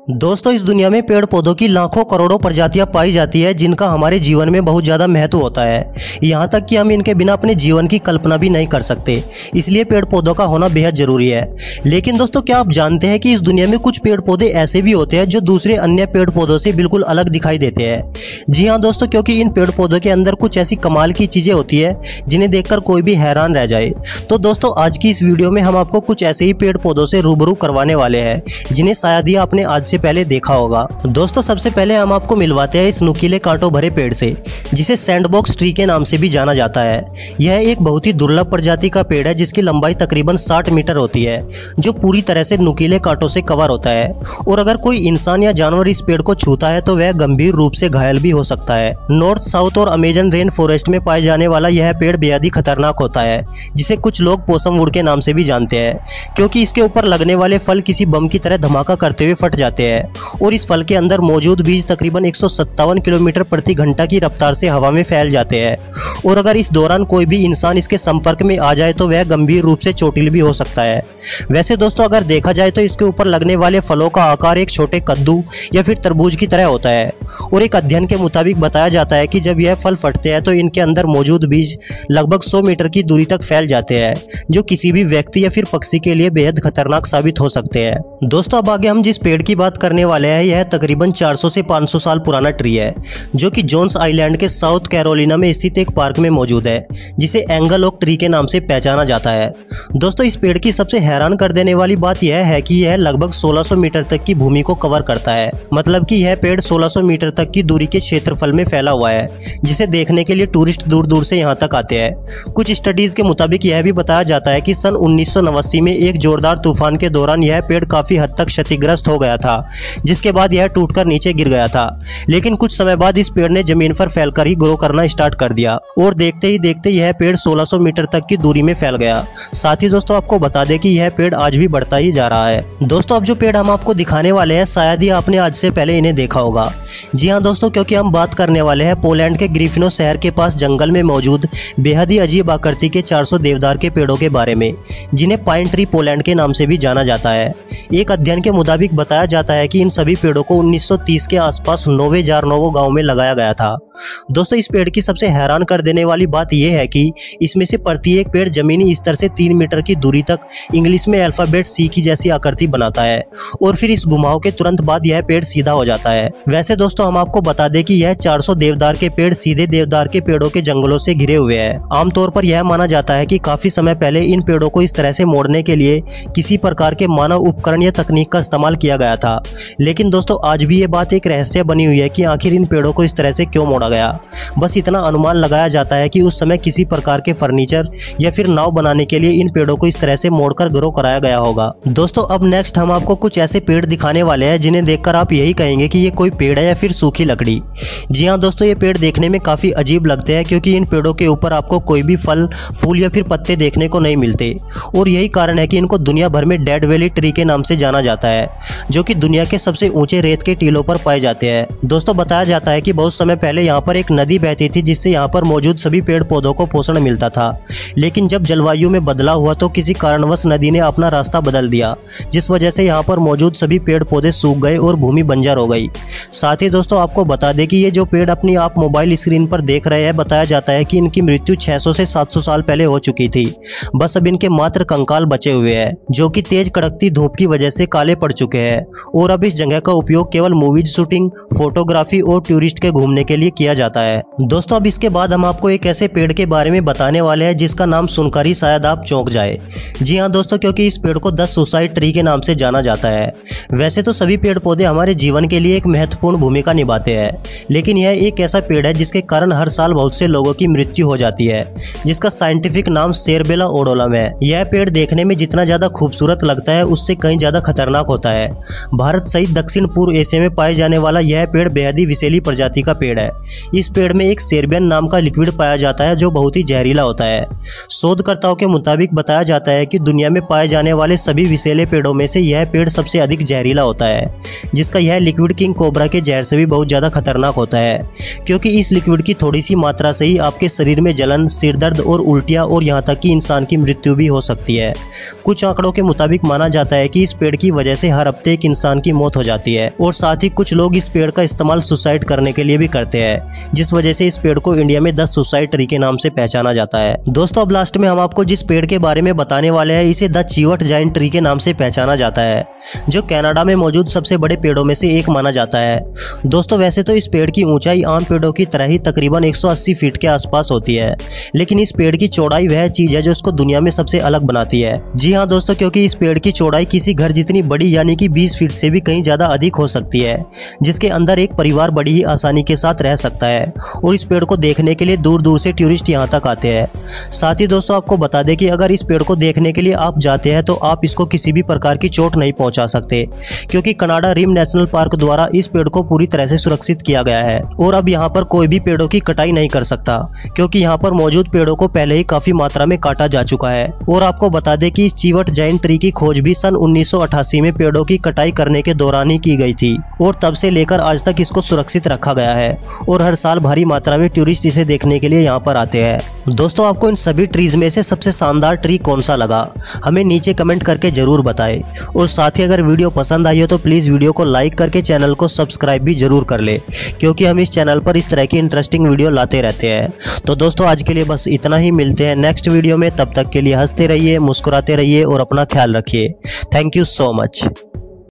दोस्तों, इस दुनिया में पेड़ पौधों की लाखों करोड़ों प्रजातियां पाई जाती है जिनका हमारे जीवन में बहुत ज़्यादा महत्व होता है। यहाँ तक कि हम इनके बिना अपने जीवन की कल्पना भी नहीं कर सकते, इसलिए पेड़ पौधों का होना बेहद ज़रूरी है। लेकिन दोस्तों, क्या आप जानते हैं कि इस दुनिया में कुछ पेड़ पौधे ऐसे भी होते हैं जो दूसरे अन्य पेड़ पौधों से बिल्कुल अलग दिखाई देते हैं। जी हाँ दोस्तों, क्योंकि इन पेड़ पौधों के अंदर कुछ ऐसी कमाल की चीज़ें होती है जिन्हें देखकर कोई भी हैरान रह जाए। तो दोस्तों, आज की इस वीडियो में हम आपको कुछ ऐसे ही पेड़ पौधों से रूबरू करवाने वाले हैं जिन्हें शायद ही आपने आज से पहले देखा होगा। दोस्तों, सबसे पहले हम आपको मिलवाते हैं इस नुकीले कांटों भरे पेड़ से, जिसे सैंडबॉक्स ट्री के नाम से भी जाना जाता है। यह एक बहुत ही दुर्लभ प्रजाति का पेड़ है जिसकी लंबाई तकरीबन 60 मीटर होती है, जो पूरी तरह से नुकीले कांटों से कवर होता है। और अगर कोई इंसान या जानवर इस पेड़ को छूता है तो वह गंभीर रूप से घायल भी हो सकता है। नॉर्थ, साउथ और अमेजन रेन फॉरेस्ट में पाए जाने वाला यह पेड़ बेहद ही खतरनाक होता है, जिसे कुछ लोग पोसम वुड के नाम से भी जानते हैं, क्योंकि इसके ऊपर लगने वाले फल किसी बम की तरह धमाका करते हुए फट जाते हैं और इस फल के अंदर मौजूद बीज तकरीबन 157 किलोमीटर प्रति घंटा की रफ्तार से हवा में फैल जाते हैं। और अगर इस दौरान कोई भी इंसान इसके संपर्क में आ जाए तो वह गंभीर रूप से चोटिल भी हो सकता है। वैसे दोस्तों, अगर देखा जाए तो इसके ऊपर लगने वाले फलों का आकार एक छोटे कद्दू या फिर तरबूज की तरह होता है। और एक अध्ययन के मुताबिक बताया जाता है कि जब यह फल फटते हैं तो इनके अंदर मौजूद बीज लगभग 100 मीटर की दूरी तक फैल जाते हैं, जो किसी भी व्यक्ति या फिर पक्षी के लिए बेहद खतरनाक साबित हो सकते हैं। दोस्तों, अब आगे हम जिस पेड़ की बात करने वाले हैं यह तकरीबन 400 से 500 साल पुराना ट्री है, जो कि जोन्स आइलैंड के साउथ कैरोलिना में स्थित एक पार्क में मौजूद है, जिसे एंगल ओक ट्री के नाम से पहचाना जाता है। दोस्तों, इस पेड़ की सबसे हैरान कर देने वाली बात यह है कि यह लगभग 1600 मीटर तक की भूमि को कवर करता है। मतलब कि यह पेड़ 1600 मीटर तक की दूरी के क्षेत्रफल में फैला हुआ है, जिसे देखने के लिए टूरिस्ट दूर दूर से यहाँ तक आते हैं। कुछ स्टडीज के मुताबिक यह भी बताया जाता है कि सन 1989 में एक जोरदार तूफान के दौरान यह पेड़ काफी हद तक क्षतिग्रस्त हो गया था, जिसके बाद यह टूटकर नीचे गिर गया था। लेकिन कुछ समय बाद इस पेड़ ने जमीन पर फैलकर ही ग्रो करना स्टार्ट कर दिया और देखते ही देखते यह पेड़ 1600 मीटर तक की दूरी में फैल गया। साथ ही दोस्तों, आपको बता दें कि यह पेड़ आज भी बढ़ता ही जा रहा है। दोस्तों, अब जो पेड़ हम आपको दिखाने वाले हैं शायद ही आपने आज से पहले इन्हें देखा होगा। जी हाँ दोस्तों, क्योंकि हम बात करने वाले हैं पोलैंड के ग्रिफिनो शहर के पास जंगल में मौजूद बेहद ही अजीब आकृति के 400 देवदार के पेड़ों के बारे में, जिन्हें पाइन ट्री पोलैंड के नाम से भी जाना जाता है। एक अध्ययन के मुताबिक बताया जाता है कि इन सभी पेड़ों को 1930 के आसपास नोवे जारनोवो गांव में लगाया गया था। दोस्तों, इस पेड़ की सबसे हैरान कर देने वाली बात यह है कि इसमें से प्रत्येक पेड़ जमीनी स्तर से 3 मीटर की दूरी तक इंग्लिश में अल्फाबेट सी की जैसी आकृति बनाता है और फिर इस घुमाव के तुरंत बाद यह पेड़ सीधा हो जाता है। वैसे दोस्तों, हम आपको बता दें कि यह 400 देवदार के पेड़ सीधे देवदार के पेड़ों के जंगलों से घिरे हुए हैं। आमतौर पर यह माना जाता है कि काफी समय पहले इन पेड़ों को इस तरह से मोड़ने के लिए किसी प्रकार के मानव उपकरण या तकनीक का इस्तेमाल किया गया था। लेकिन दोस्तों, आज भी ये बात एक रहस्य बनी हुई है कि आखिर इन पेड़ों को इस तरह से क्यों मोड़ा गया। बस इतना अनुमान लगाया जाता है कि उस समय किसी प्रकार के फर्नीचर या फिर नाव बनाने के लिए इन पेड़ों को इस तरह से मोड़कर ग्रो कराया गया होगा। दोस्तों, अब नेक्स्ट हम आपको कुछ ऐसे पेड़ दिखाने वाले हैं जिन्हें देखकर आप यही कहेंगे कि ये कोई पेड़ है या फिर सूखी लकड़ी। जी हाँ दोस्तों, ये पेड़ देखने में काफी अजीब लगते हैं क्योंकि इन पेड़ों के ऊपर आपको कोई भी फल, फूल या फिर पत्ते देखने को नहीं मिलते और यही कारण है कि इनको दुनिया भर में डेड वैली ट्री के नाम से जाना जाता है, जो कि दुनिया के सबसे ऊंचे रेत के टीलों पर पाए जाते हैं। दोस्तों, बताया जाता है कि बहुत समय पहले यहाँ पर एक नदी बहती थी जिससे यहाँ पर मौजूद सभी पेड़ पौधों को पोषण मिलता था। लेकिन जब जलवायु में बदलाव हुआ तो किसी कारणवश नदी ने अपना रास्ता बदल दिया, जिस वजह से यहाँ पर मौजूद सभी पेड़ पौधे सूख गए और भूमि बंजर हो गई। साथ ही दोस्तों, आपको बता दें कि ये जो पेड़ अपनी आप मोबाइल स्क्रीन पर देख रहे हैं, बताया जाता है कि इनकी मृत्यु 600 से 700 साल पहले हो चुकी थी। बस अब इनके मात्र कंकाल बचे हुए हैं, जो कि तेज कड़कती धूप की वजह से काले पड़ चुके हैं और अब इस जगह का उपयोग केवल मूवीज शूटिंग, फोटोग्राफी और टूरिस्ट के घूमने के लिए किया जाता है। दोस्तों, अब इसके बाद हम आपको एक ऐसे पेड़ के बारे में बताने वाले हैं जिसका नाम सुनकर ही शायद आप चौंक जाए। जी हाँ दोस्तों, क्योंकि इस पेड़ को द सुसाइड ट्री के नाम से जाना जाता है। वैसे तो सभी पेड़ पौधे हमारे जीवन के लिए एक महत्वपूर्ण भूमिका निभाते हैं, लेकिन यह एक ऐसा पेड़ है जिसके कारण हर साल बहुत से लोगों की मृत्यु हो जाती है, जिसका साइंटिफिक नाम सेरबेला ओडोलम है। यह पेड़ देखने में जितना ज्यादा खूबसूरत लगता है उससे कहीं ज्यादा खतरनाक होता है। भारत सहित दक्षिण पूर्व एशिया में पाए जाने वाला यह पेड़ बेहद ही विषैली प्रजाति का पेड़ है, इस पेड़ में एक सेर्बियन नाम का लिक्विड पाया जाता है जो बहुत ही जहरीला होता है। शोधकर्ताओं के मुताबिक बताया जाता है कि दुनिया में पाए जाने वाले सभी विषैले पेड़ों में से यह पेड़ सबसे अधिक जहरीला होता है, जिसका यह लिक्विड किंग कोबरा के जहर से भी बहुत ज़्यादा खतरनाक होता है, क्योंकि इस लिक्विड की थोड़ी सी मात्रा से ही आपके शरीर में जलन, सिर दर्द और उल्टियाँ और यहाँ तक कि इंसान की मृत्यु भी हो सकती है। कुछ आंकड़ों के मुताबिक माना जाता है कि इस पेड़ की वजह से हर हफ्ते एक इंसान की मौत हो जाती है और साथ ही कुछ लोग इस पेड़ का इस्तेमाल सुसाइड करने के लिए भी करते हैं, जिस वजह से इस पेड़ को इंडिया में 10 सुसाइड ट्री के नाम से पहचाना जाता है। दोस्तों अब लास्ट में हम आपको जिस पेड़ के बारे में बताने वाले हैं इसे द चीवट जायंट ट्री के नाम से पहचाना जाता है, जो कनाडा में मौजूद सबसे बड़े पेड़ों में से एक माना जाता है। दोस्तों वैसे तो इस पेड़ की ऊंचाई आम पेड़ों की तरह ही तकरीबन 180 फीट के आसपास होती है, लेकिन इस पेड़ की चौड़ाई वह चीज है जो इसको दुनिया में सबसे अलग बनाती है। जी हाँ दोस्तों, क्योंकि इस पेड़ की चौड़ाई किसी घर जितनी बड़ी यानी कि 20 फीट से भी कहीं ज्यादा अधिक हो सकती है, जिसके अंदर एक परिवार बड़ी ही आसानी के साथ रह सकता है। और इस पेड़ को देखने के लिए दूर दूर से टूरिस्ट यहाँ तक आते हैं। साथ ही दोस्तों आपको बता दें कि अगर इस पेड़ को देखने के लिए आप जाते हैं तो आप इसको किसी भी प्रकार की चोट नहीं पहुंचा सकते, क्योंकि कनाडा रिम नेशनल पार्क द्वारा इस पेड़ को पूरी तरह से सुरक्षित किया गया है और अब यहाँ पर कोई भी पेड़ों की कटाई नहीं कर सकता, क्योंकि यहाँ पर मौजूद पेड़ों को पहले ही काफी मात्रा में काटा जा चुका है। और आपको बता दें कि इस चीवट जायंट ट्री की खोज भी सन 1988 में पेड़ों की कटाई करने के दौरान ही की गई थी और तब से लेकर आज तक इसको सुरक्षित रखा गया है और हर साल भारी मात्रा में टूरिस्ट इसे देखने के लिए यहाँ पर आते हैं। दोस्तों आपको इन सभी ट्रीज में से सबसे शानदार ट्री कौन सा लगा हमें नीचे कमेंट करके जरूर बताएं और साथ ही अगर वीडियो पसंद आई हो तो प्लीज़ वीडियो को लाइक करके चैनल को सब्सक्राइब भी जरूर कर ले, क्योंकि हम इस चैनल पर इस तरह की इंटरेस्टिंग वीडियो लाते रहते हैं। तो दोस्तों आज के लिए बस इतना ही, मिलते हैं नेक्स्ट वीडियो में। तब तक के लिए हंसते रहिए, मुस्कुराते रहिए और अपना ख्याल रखिए। Thank you so much.